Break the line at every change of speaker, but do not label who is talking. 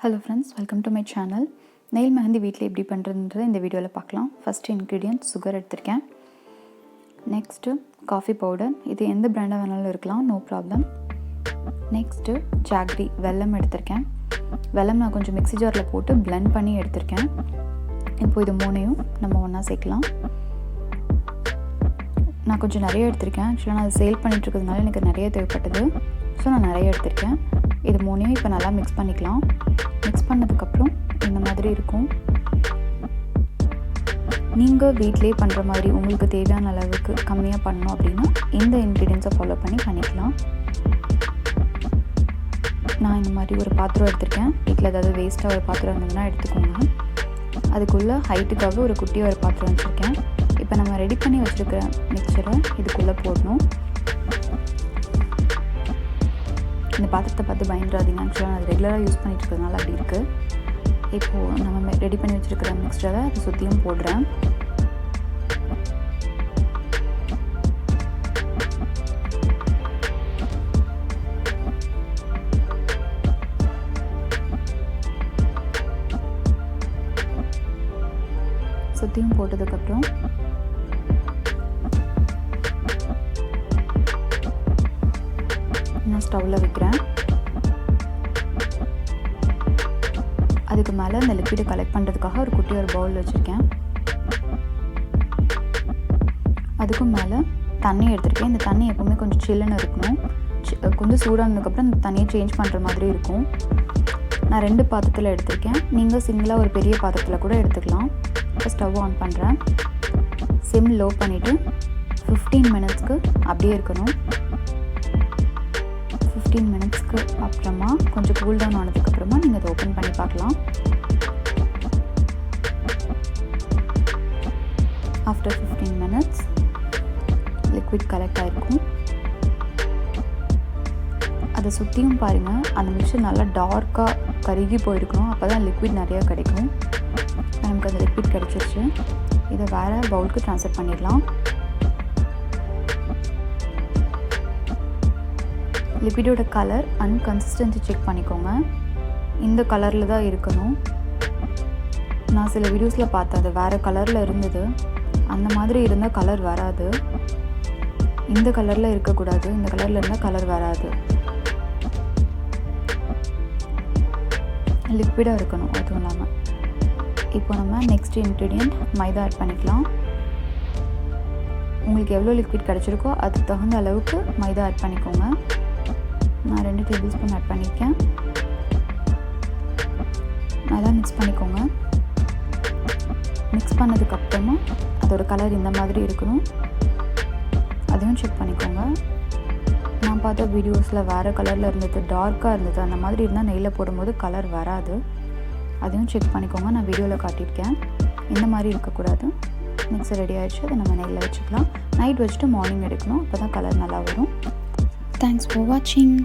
Hello friends, welcome to my channel. Nail mehndi வீட்டில் எப்படி பண்ணுறதுன்றதை இந்த வீடியோவில் பார்க்கலாம். ஃபஸ்ட்டு இன்க்ரீடியன்ட் சுகர் எடுத்திருக்கேன். நெக்ஸ்ட்டு காஃபி பவுடர், இது எந்த பிராண்டாக வேணாலும் இருக்கலாம், நோ ப்ராப்ளம். நெக்ஸ்ட்டு ஜாக்ரி வெல்லம் எடுத்திருக்கேன். வெல்லம் நான் கொஞ்சம் மிக்ஸி ஜாரில் போட்டு பிளெண்ட் பண்ணி எடுத்திருக்கேன். இப்போது இது மூணையும் நம்ம ஒன்றா சேர்க்கலாம். நான் கொஞ்சம் நிறைய எடுத்திருக்கேன். ஆக்சுவலாக நான் அதை சேல் பண்ணிகிட்ருக்கிறதுனால எனக்கு நிறைய தேவைப்பட்டது. ஸோ நான் நிறைய எடுத்திருக்கேன். இது மூணையும் இப்போ நல்லா மிக்ஸ் பண்ணிக்கலாம். மிக்ஸ் பண்ணதுக்கப்புறம் இந்த மாதிரி இருக்கும். நீங்கள் வீட்டிலே பண்ணுற மாதிரி உங்களுக்கு தேவையான அளவுக்கு கம்மியாக பண்ணணும் அப்படின்னா இந்த இன்க்ரீடியன்ஸை ஃபாலோ பண்ணிக்கலாம். நான் இந்த மாதிரி ஒரு பாத்திரம் எடுத்திருக்கேன். வீட்டில் ஏதாவது வேஸ்ட்டாக ஒரு பாத்திரம் இருந்ததுன்னா எடுத்துக்கோங்க. அதுக்குள்ளே ஹைட்டுக்காக ஒரு குட்டியாக ஒரு பாத்திரம் வச்சுருக்கேன். இப்போ நம்ம ரெடி பண்ணி வச்சுருக்கிற மிக்சரை இதுக்குள்ளே போடணும். இந்த பாத்திரத்தை பார்த்து பயந்துடாதீங்க. ஆக்சுவலாக நான் ரெகுலராக யூஸ் பண்ணிட்டு இருக்கிறதுனால அப்படி இருக்குது. இப்போது நம்ம ரெடி பண்ணி வச்சுருக்கிற மிக்சரை அதை சுற்றியும் போடுறேன். சுற்றியும் போட்டதுக்கப்புறம் நான் ஸ்டவ்வில் வைக்கிறேன். அதுக்கு மேலே இந்த லிக்விடை கலெக்ட் பண்ணுறதுக்காக ஒரு குட்டி ஒரு பவுல் வச்சுருக்கேன். அதுக்கும் மேலே தண்ணி எடுத்துருக்கேன். இந்த தண்ணி எப்போவுமே கொஞ்சம் சில்லுன்னு இருக்கணும். கொஞ்சம் சூடானதுக்கப்புறம் இந்த தண்ணியை சேஞ்ச் பண்ணுற மாதிரி இருக்கும். நான் 2 பாத்திரத்தில் எடுத்திருக்கேன். நீங்கள் சிங்கிளாக ஒரு பெரிய பாத்திரத்தில் கூட எடுத்துக்கலாம். இப்போ ஸ்டவ் ஆன் பண்ணுறேன். சிம் லோ பண்ணிவிட்டு 15 மினிட்ஸ்க்கு அப்படியே இருக்கணும். 15 மினிட்ஸ்க்கு அப்புறமா கொஞ்சம் கூல் டவுன் ஆனதுக்கப்புறமா நீங்கள் அதை ஓப்பன் பண்ணி பார்க்கலாம். ஆஃப்டர் 15 மினிட்ஸ் லிக்விட் கலெக்ட் ஆகிருக்கும். அதை சுற்றியும் பாருங்கள், அந்த மிக்சர் நல்லா டார்க்காக கருகி போயிருக்கணும். அப்போ தான் லிக்விட் நிறையா கிடைக்கும். நமக்கு அந்த லிக்விட் கிடச்சிருச்சு. இதை வேறு பவுலுக்கு ட்ரான்ஸ்ஃபர் பண்ணிடலாம். லிக்விடோட கலர் அண்ட் கன்சிஸ்டன்சி செக் பண்ணிக்கோங்க. இந்த கலரில் தான் இருக்கணும். நான் சில வீடியோஸில் பார்த்தேன், அது வேறு கலரில் இருந்தது. அந்த மாதிரி இருந்தால் கலர் வராது. இந்த கலரில் இருக்கக்கூடாது. இந்த கலரில் இருந்தால் கலர் வராது. லிக்விடாக இருக்கணும். அதுவும் இல்லாமல் இப்போ நம்ம நெக்ஸ்ட் இன்க்ரீடியண்ட் மைதா ஆட் பண்ணிக்கலாம். உங்களுக்கு எவ்வளோ லிக்விட் கிடச்சிருக்கோ அதுக்கு தகுந்த அளவுக்கு மைதா ஆட் பண்ணிக்கோங்க. நான் 2 டேபிள் ஸ்பூன் ஆட் பண்ணியிருக்கேன். நல்லா மிக்ஸ் பண்ணிக்கோங்க. மிக்ஸ் பண்ணதுக்கப்புறமா அதோட கலர் இந்த மாதிரி இருக்கணும். அதையும் செக் பண்ணிக்கோங்க. நான் பார்த்த வீடியோஸில் வேறு கலரில் இருந்தது, டார்க்காக இருந்தது. அந்த மாதிரி இருந்தால் நெய்யில் போடும்போது கலர் வராது. அதையும் செக் பண்ணிக்கோங்க. நான் வீடியோவில் காட்டியிருக்கேன். இந்த மாதிரி இருக்கக்கூடாது. மிக்சர் ரெடி ஆகிடுச்சு. அதை நம்ம நெய்யில் வச்சுக்கலாம். நைட் வச்சுட்டு மார்னிங் எடுக்கணும். அப்போ தான் கலர் நல்லா வரும். தேங்க்ஸ் ஃபார் வாட்சிங்.